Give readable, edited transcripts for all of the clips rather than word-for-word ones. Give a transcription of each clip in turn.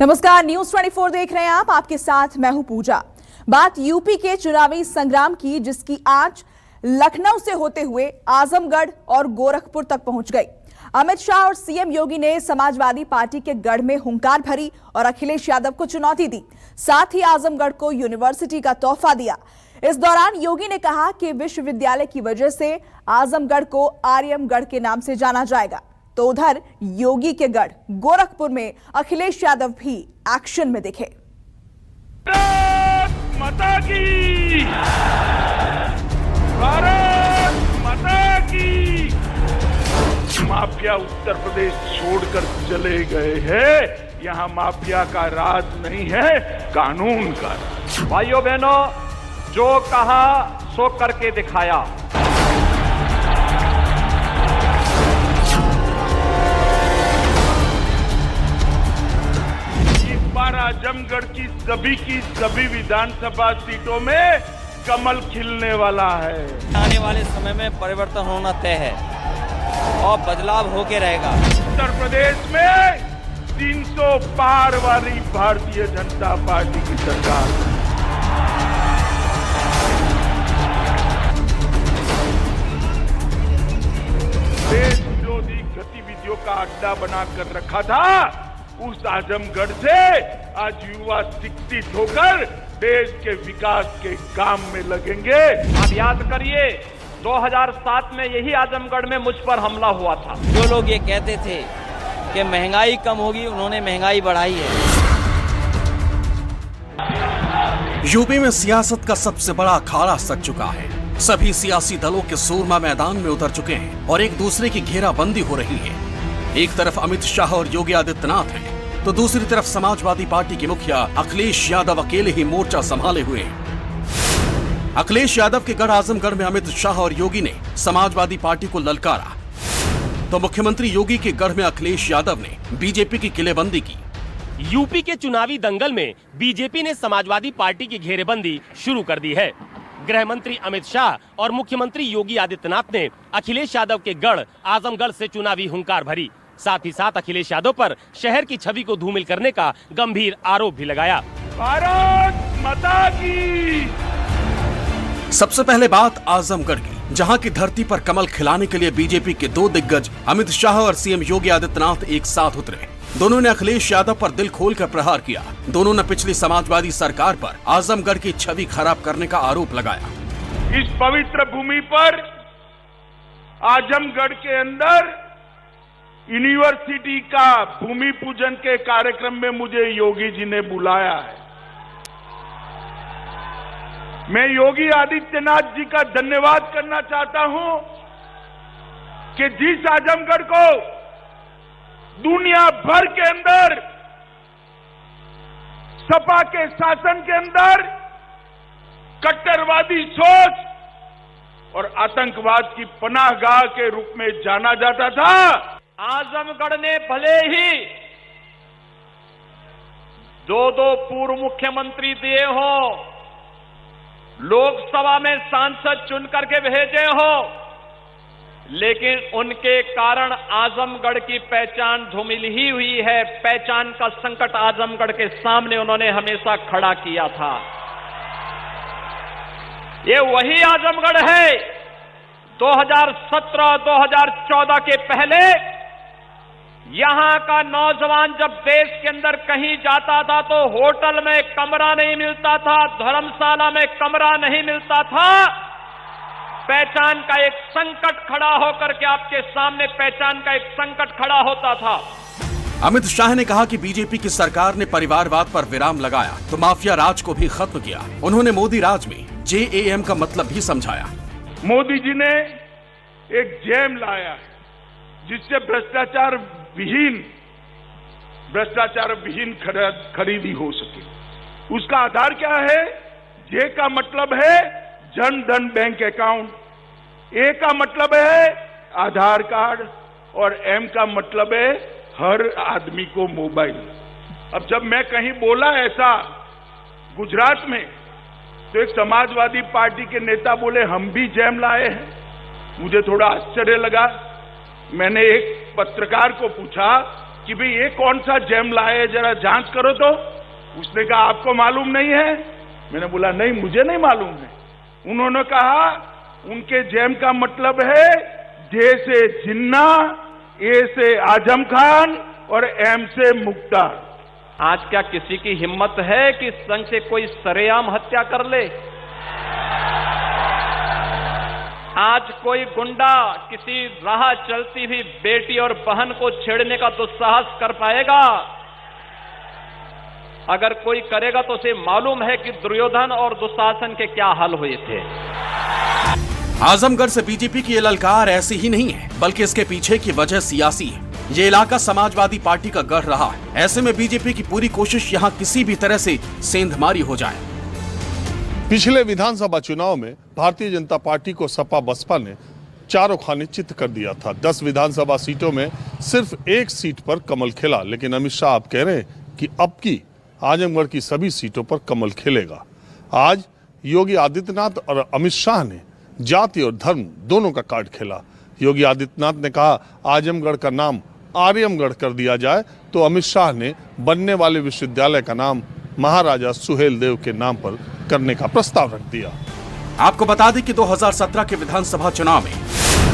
नमस्कार, न्यूज 24 देख रहे हैं आप। आपके साथ मैं हूं पूजा। बात यूपी के चुनावी संग्राम की, जिसकी आंच लखनऊ से होते हुए आजमगढ़ और गोरखपुर तक पहुंच गई। अमित शाह और सीएम योगी ने समाजवादी पार्टी के गढ़ में हुंकार भरी और अखिलेश यादव को चुनौती दी। साथ ही आजमगढ़ को यूनिवर्सिटी का तोहफा दिया। इस दौरान योगी ने कहा कि विश्वविद्यालय की वजह से आजमगढ़ को आर्यमगढ़ के नाम से जाना जाएगा। तो उधर योगी के गढ़ गोरखपुर में अखिलेश यादव भी एक्शन में दिखे। भारत माता की, भारत माता की। माफिया उत्तर प्रदेश छोड़कर चले गए हैं। यहाँ माफिया का राज नहीं है, कानून का। भाइयों बहनों, जो कहा सो करके दिखाया। आजमगढ़ की सभी विधानसभा सीटों में कमल खिलने वाला है। आने वाले समय में परिवर्तन होना तय है और बदलाव होके रहेगा। उत्तर प्रदेश में 300 पार वाली भारतीय जनता पार्टी की सरकार। देश विरोधी गतिविधियों का अड्डा बनाकर रखा था। उस आजमगढ़ से आज युवा शिक्षित होकर देश के विकास के काम में लगेंगे। आप याद करिए, 2007 में यही आजमगढ़ में मुझ पर हमला हुआ था। जो लोग ये कहते थे कि महंगाई कम होगी, उन्होंने महंगाई बढ़ाई है। यूपी में सियासत का सबसे बड़ा अखाड़ा सज चुका है। सभी सियासी दलों के सूरमा मैदान में उतर चुके हैं और एक दूसरे की घेराबंदी हो रही है। एक तरफ अमित शाह और योगी आदित्यनाथ हैं, तो दूसरी तरफ समाजवादी पार्टी के मुखिया अखिलेश यादव अकेले ही मोर्चा संभाले हुए हैं। अखिलेश यादव के गढ़ आजमगढ़ में अमित शाह और योगी ने समाजवादी पार्टी को ललकारा, तो मुख्यमंत्री योगी के गढ़ में अखिलेश यादव ने बीजेपी की किलेबंदी की। यूपी के चुनावी दंगल में बीजेपी ने समाजवादी पार्टी की घेरेबंदी शुरू कर दी है। गृह मंत्री अमित शाह और मुख्यमंत्री योगी आदित्यनाथ ने अखिलेश यादव के गढ़ आजमगढ़ से चुनावी हुंकार भरी। साथ ही साथ अखिलेश यादव पर शहर की छवि को धूमिल करने का गंभीर आरोप भी लगाया। भारत माता की। सबसे पहले बात आजमगढ़ की, जहां की धरती पर कमल खिलाने के लिए बीजेपी के दो दिग्गज अमित शाह और सीएम योगी आदित्यनाथ एक साथ उतरे। दोनों ने अखिलेश यादव पर दिल खोलकर प्रहार किया। दोनों ने पिछली समाजवादी सरकार पर आजमगढ़ की छवि खराब करने का आरोप लगाया। इस पवित्र भूमि पर आजमगढ़ के अंदर यूनिवर्सिटी का भूमि पूजन के कार्यक्रम में मुझे योगी जी ने बुलाया है। मैं योगी आदित्यनाथ जी का धन्यवाद करना चाहता हूं कि जिस आजमगढ़ को दुनिया भर के अंदर सपा के शासन के अंदर कट्टरवादी सोच और आतंकवाद की पनाहगाह के रूप में जाना जाता था, आजमगढ़ ने भले ही दो पूर्व मुख्यमंत्री दिए हो, लोकसभा में सांसद चुन करके भेजे हो, लेकिन उनके कारण आजमगढ़ की पहचान धूमिल ही हुई है। पहचान का संकट आजमगढ़ के सामने उन्होंने हमेशा खड़ा किया था। ये वही आजमगढ़ है 2017-2014 के पहले यहां का नौजवान जब देश के अंदर कहीं जाता था तो होटल में कमरा नहीं मिलता था, धर्मशाला में कमरा नहीं मिलता था। पहचान का एक संकट खड़ा होकर के आपके सामने पहचान का एक संकट खड़ा होता था। अमित शाह ने कहा कि बीजेपी की सरकार ने परिवारवाद पर विराम लगाया तो माफिया राज को भी खत्म किया। उन्होंने मोदी राज में JAM का मतलब भी समझाया। मोदी जी ने एक जैम लाया है जिससे भ्रष्टाचार विहीन खरीदी हो सके। उसका आधार क्या है? J का मतलब है Jan Dhan bank account, A का मतलब है आधार कार्ड और M का मतलब है हर आदमी को मोबाइल। अब जब मैं कहीं बोला ऐसा गुजरात में, तो एक समाजवादी पार्टी के नेता बोले हम भी जैम लाए हैं। मुझे थोड़ा आश्चर्य लगा। मैंने एक पत्रकार को पूछा कि भाई ये कौन सा जैम लाए, जरा जांच करो तो। उसने कहा आपको मालूम नहीं है? मैंने बोला नहीं, मुझे नहीं मालूम है। उन्होंने कहा उनके जैम का मतलब है जे से जिन्ना, ए से आजम खान और एम से मुख्तार। आज क्या किसी की हिम्मत है कि संग से कोई सरेआम हत्या कर ले? आज कोई गुंडा किसी राह चलती हुई बेटी और बहन को छेड़ने का दुस्साहस कर पाएगा? अगर कोई करेगा तो उसे मालूम है कि दुर्योधन और दुशासन के क्या हाल हुए थे। आजमगढ़ से बीजेपी की ये ललकार ऐसी ही नहीं है, बल्कि इसके पीछे की वजह सियासी है। ये इलाका समाजवादी पार्टी का गढ़ रहा है। ऐसे में बीजेपी की पूरी कोशिश यहाँ किसी भी तरह से सेंधमारी हो जाए। पिछले विधानसभा चुनाव में भारतीय जनता पार्टी को सपा बसपा ने चारों खाने चित कर दिया था। 10 विधानसभा सीटों में सिर्फ एक सीट पर कमल खिला, लेकिन अमित शाह आप कह रहे हैं कि अब की आजमगढ़ की सभी सीटों पर कमल खिलेगा। आज योगी आदित्यनाथ और अमित शाह ने जाति और धर्म दोनों का कार्ड खेला। योगी आदित्यनाथ ने कहा आजमगढ़ का नाम आर्यमगढ़ कर दिया जाए, तो अमित शाह ने बनने वाले विश्वविद्यालय का नाम महाराजा सुहेलदेव के नाम पर करने का प्रस्ताव रख दिया। आपको बता दें कि 2017 के विधानसभा चुनाव में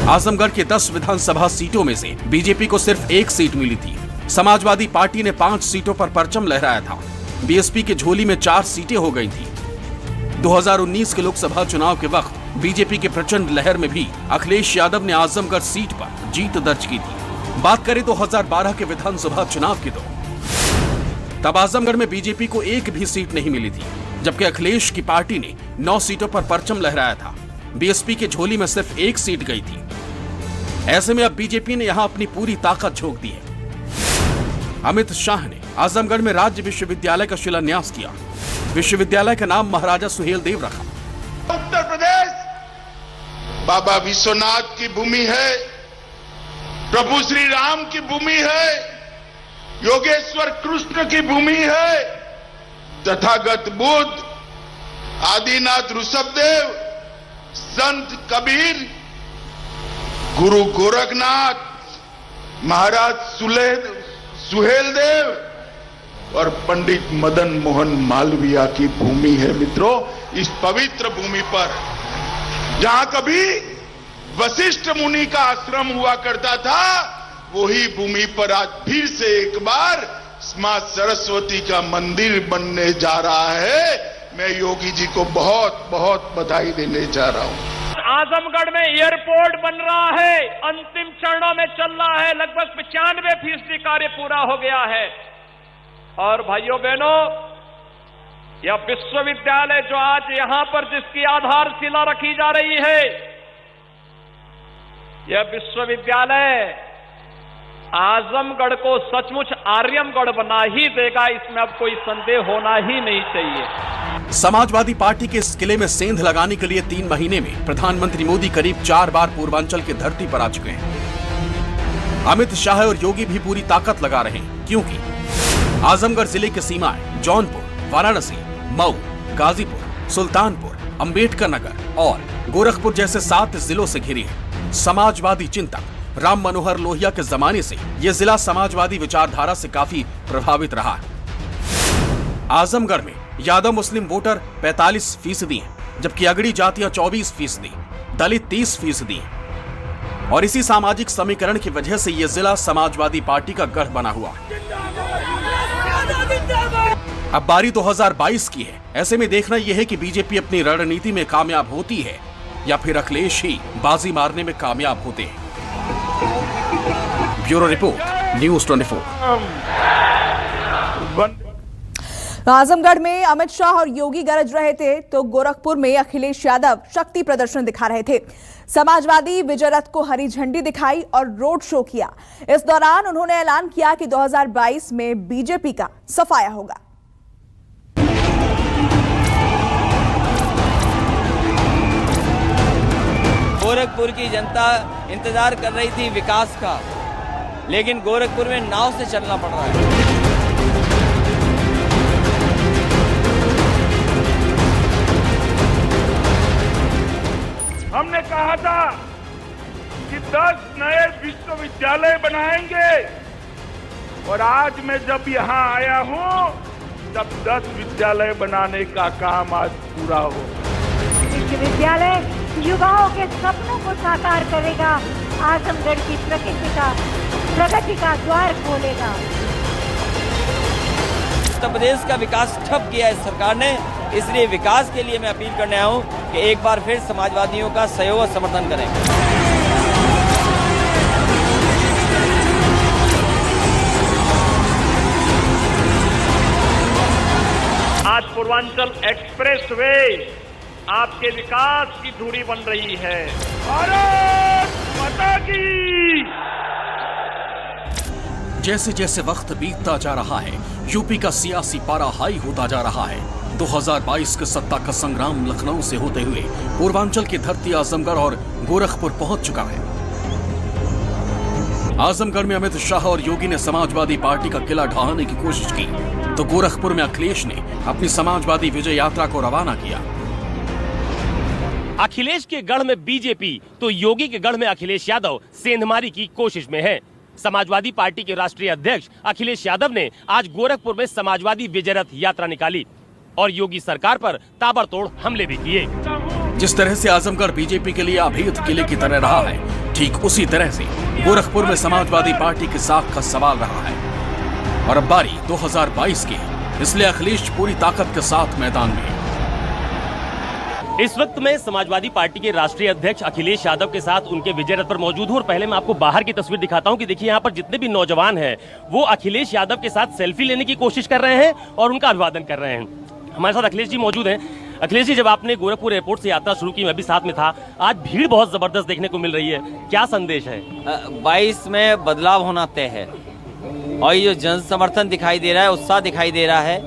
आजमगढ़ के 10 विधानसभा सीटों में से बीजेपी को सिर्फ 1 सीट मिली थी। समाजवादी पार्टी ने 5 सीटों पर परचम लहराया था। बीएसपी की झोली में 4 सीटें हो गई थी। 2019 के लोकसभा चुनाव के वक्त बीजेपी के प्रचंड लहर में भी अखिलेश यादव ने आजमगढ़ सीट पर जीत दर्ज की थी। बात करें 2012 के विधानसभा चुनाव की, तो तब आजमगढ़ में बीजेपी को 1 भी सीट नहीं मिली थी, जबकि अखिलेश की पार्टी ने 9 सीटों पर परचम लहराया था। बीएसपी की झोली में सिर्फ 1 सीट गई थी। ऐसे में अब बीजेपी ने यहां अपनी पूरी ताकत झोंक दी है। अमित शाह ने आजमगढ़ में राज्य विश्वविद्यालय का शिलान्यास किया। विश्वविद्यालय का नाम महाराजा सुहेलदेव रखा। उत्तर प्रदेश बाबा विश्वनाथ की भूमि है, प्रभु श्री राम की भूमि है, योगेश्वर कृष्ण की भूमि है, तथागत बुद्ध, आदिनाथ ऋषभदेव, संत कबीर, गुरु गोरखनाथ, महाराज सुहेलदेव और पंडित मदन मोहन मालवीय की भूमि है। मित्रों, इस पवित्र भूमि पर जहां कभी वशिष्ठ मुनि का आश्रम हुआ करता था, वही भूमि पर आज फिर से एक बार मां सरस्वती का मंदिर बनने जा रहा है। मैं योगी जी को बहुत बहुत बधाई देने जा रहा हूं। आजमगढ़ में एयरपोर्ट बन रहा है, अंतिम चरणों में चल रहा है। लगभग 95% कार्य पूरा हो गया है। और भाइयों बहनों, यह विश्वविद्यालय जो आज यहां पर जिसकी आधारशिला रखी जा रही है, यह विश्वविद्यालय आजमगढ़ को सचमुच आर्यमगढ़ बना ही देगा, इसमें अब कोई संदेह होना ही नहीं चाहिए। समाजवादी पार्टी के इस किले में सेंध लगाने के लिए 3 महीने में प्रधानमंत्री मोदी करीब 4 बार पूर्वांचल की धरती पर आ चुके हैं। अमित शाह और योगी भी पूरी ताकत लगा रहे हैं, क्योंकि आजमगढ़ जिले की सीमाएं जौनपुर, वाराणसी, मऊ, गाजीपुर, सुल्तानपुर, अंबेडकर नगर और गोरखपुर जैसे 7 जिलों से घिरी है। समाजवादी चिंतक राम मनोहर लोहिया के जमाने से यह जिला समाजवादी विचारधारा से काफी प्रभावित रहा है। आजमगढ़ में यादव मुस्लिम वोटर 45% हैं, जबकि अगड़ी जातियां 24%, दलित 30% हैं। और इसी सामाजिक समीकरण की वजह से यह जिला समाजवादी पार्टी का गढ़ बना हुआ है। अब बारी 2022 की है। ऐसे में देखना यह है कि बीजेपी अपनी रणनीति में कामयाब होती है या फिर अखिलेश ही बाजी मारने में कामयाब होते हैं। Bureau report, news 24। आजमगढ़ में अमित शाह और योगी गरज रहे थे, तो गोरखपुर में अखिलेश यादव शक्ति प्रदर्शन दिखा रहे थे। समाजवादी विजय रथ को हरी झंडी दिखाई और रोड शो किया। इस दौरान उन्होंने ऐलान किया कि 2022 में बीजेपी का सफाया होगा। गोरखपुर की जनता इंतजार कर रही थी विकास का, लेकिन गोरखपुर में नाव से चलना पड़ रहा है। हमने कहा था कि 10 नए विश्वविद्यालय बनाएंगे, और आज मैं जब यहाँ आया हूँ तब 10 विद्यालय बनाने का काम आज पूरा हो। विश्वविद्यालय युवाओं के सपनों को साकार करेगा, आजमगढ़ की प्रगति का द्वार खोलेगा। उत्तर प्रदेश का विकास ठप किया है सरकार ने, इसलिए विकास के लिए मैं अपील करने आया हूँ कि एक बार फिर समाजवादियों का सहयोग और समर्थन करें। आज पूर्वांचल एक्सप्रेसवे आपके विकास की धुरी बन रही है। भारत माता की। जैसे जैसे वक्त बीतता जा रहा है, यूपी का सियासी पारा हाई होता जा रहा है। 2022 के सत्ता का संग्राम लखनऊ से होते हुए पूर्वांचल की धरती आजमगढ़ और गोरखपुर पहुंच चुका है। आजमगढ़ में अमित शाह और योगी ने समाजवादी पार्टी का किला ढहाने की कोशिश की, तो गोरखपुर में अखिलेश ने अपनी समाजवादी विजय यात्रा को रवाना किया। अखिलेश के गढ़ में बीजेपी तो योगी के गढ़ में अखिलेश यादव सेंधमारी की कोशिश में है। समाजवादी पार्टी के राष्ट्रीय अध्यक्ष अखिलेश यादव ने आज गोरखपुर में समाजवादी विजय रथ यात्रा निकाली और योगी सरकार पर ताबड़तोड़ हमले भी किए। जिस तरह से आजमगढ़ बीजेपी के लिए अभेद किले की तरह रहा है, ठीक उसी तरह से गोरखपुर में समाजवादी पार्टी की साख का सवाल रहा है। और अब बारी 2022 की, इसलिए अखिलेश पूरी ताकत के साथ मैदान में है। इस वक्त मैं समाजवादी पार्टी के राष्ट्रीय अध्यक्ष अखिलेश यादव के साथ उनके विजय रथ पर मौजूद हूं और पहले मैं आपको बाहर की तस्वीर दिखाता हूं कि देखिए यहाँ पर जितने भी नौजवान हैं वो अखिलेश यादव के साथ सेल्फी लेने की कोशिश कर रहे हैं और उनका अभिवादन कर रहे हैं। हमारे साथ अखिलेश जी मौजूद हैं। अखिलेश जी, जब आपने गोरखपुर एयरपोर्ट से यात्रा शुरू की, मैं भी साथ में था, आज भीड़ बहुत जबरदस्त देखने को मिल रही है, क्या संदेश है? 22 में बदलाव होना तय है और ये जो जन समर्थन दिखाई दे रहा है, उत्साह दिखाई दे रहा है,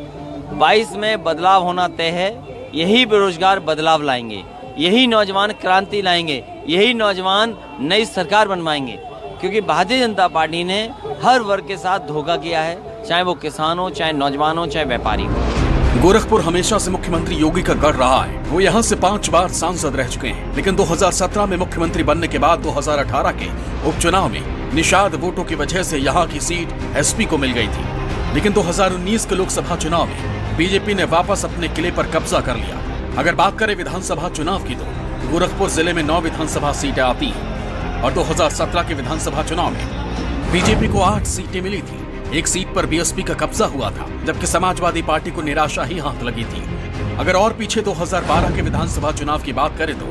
22 में बदलाव होना तय है। यही बेरोजगार बदलाव लाएंगे, यही नौजवान क्रांति लाएंगे, यही नौजवान नई सरकार बनवाएंगे, क्योंकि भारतीय जनता पार्टी ने हर वर्ग के साथ धोखा किया है, चाहे वो किसान हो, चाहे नौजवान हो, चाहे व्यापारी हो। गोरखपुर हमेशा से मुख्यमंत्री योगी का गढ़ रहा है। वो यहाँ से 5 बार सांसद रह चुके हैं, लेकिन 2017 में मुख्यमंत्री बनने के बाद 2018 के उपचुनाव में निषाद वोटों की वजह से यहाँ की सीट एसपी को मिल गई थी। लेकिन 2019 के लोकसभा चुनाव में बीजेपी ने वापस अपने किले पर कब्जा कर लिया। अगर बात करें विधानसभा चुनाव की, तो गोरखपुर जिले में 9 विधानसभा सीटें आती हैं और 2017 के विधानसभा चुनाव में बीजेपी को 8 सीटें मिली थी। एक सीट पर बीएसपी का कब्जा हुआ था, जबकि समाजवादी पार्टी को निराशा ही हाथ लगी थी। अगर और पीछे 2012 के विधानसभा चुनाव की बात करें तो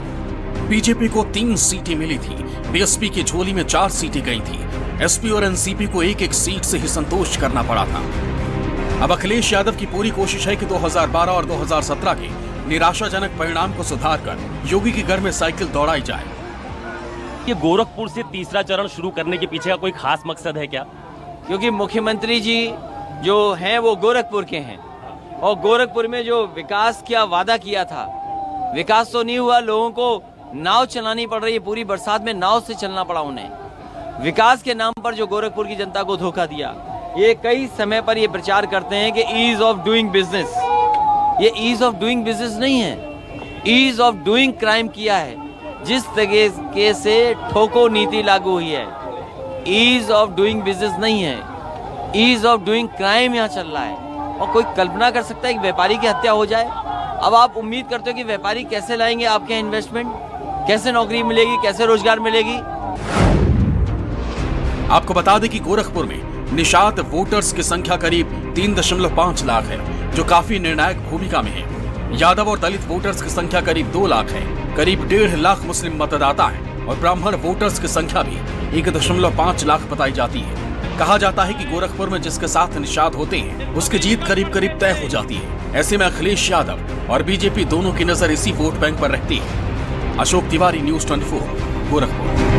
बीजेपी को 3 सीटें मिली थी, बीएसपी की झोली में 4 सीटें गई थी। एसपी और एनसीपी को एक सीट से ही संतोष करना पड़ा था। अब अखिलेश यादव की पूरी कोशिश है कि 2012 और 2017 के निराशाजनक परिणाम को सुधार कर योगी के घर में साइकिल दौड़ाई जाए। ये गोरखपुर से तीसरा चरण शुरू करने के पीछे का कोई खास मकसद है क्या? क्योंकि मुख्यमंत्री जी जो हैं वो गोरखपुर के हैं और गोरखपुर में जो विकास का वादा किया था, विकास तो नहीं हुआ। लोगों को नाव चलानी पड़ रही है, पूरी बरसात में नाव से चलना पड़ा उन्हें। विकास के नाम पर जो गोरखपुर की जनता को धोखा दिया, ये कई समय पर ये प्रचार करते हैं कि ईज ऑफ डूइंग बिजनेस। ये ईज ऑफ डूइंग बिजनेस नहीं है, ईज ऑफ डूइंग क्राइम किया है। जिस तरीके से ठोको नीति लागू हुई है, ईज ऑफ डूइंग बिजनेस नहीं है, ईज ऑफ डूइंग क्राइम यहाँ चल रहा है। और कोई कल्पना कर सकता है कि व्यापारी की हत्या हो जाए? अब आप उम्मीद करते हो कि व्यापारी कैसे लाएंगे आपके इन्वेस्टमेंट, कैसे नौकरी मिलेगी, कैसे रोजगार मिलेगी? आपको बता दें कि गोरखपुर में निषाद वोटर्स की संख्या करीब 3.5 लाख है, जो काफी निर्णायक भूमिका में है। यादव और दलित वोटर्स की संख्या करीब 2 लाख है। करीब 1.5 लाख मुस्लिम मतदाता है और ब्राह्मण वोटर्स की संख्या भी 1.5 लाख बताई जाती है। कहा जाता है कि गोरखपुर में जिसके साथ निषाद होते हैं, उसकी जीत करीब करीब तय हो जाती है। ऐसे में अखिलेश यादव और बीजेपी दोनों की नजर इसी वोट बैंक पर रहती है। अशोक तिवारी, न्यूज़ 24, गोरखपुर।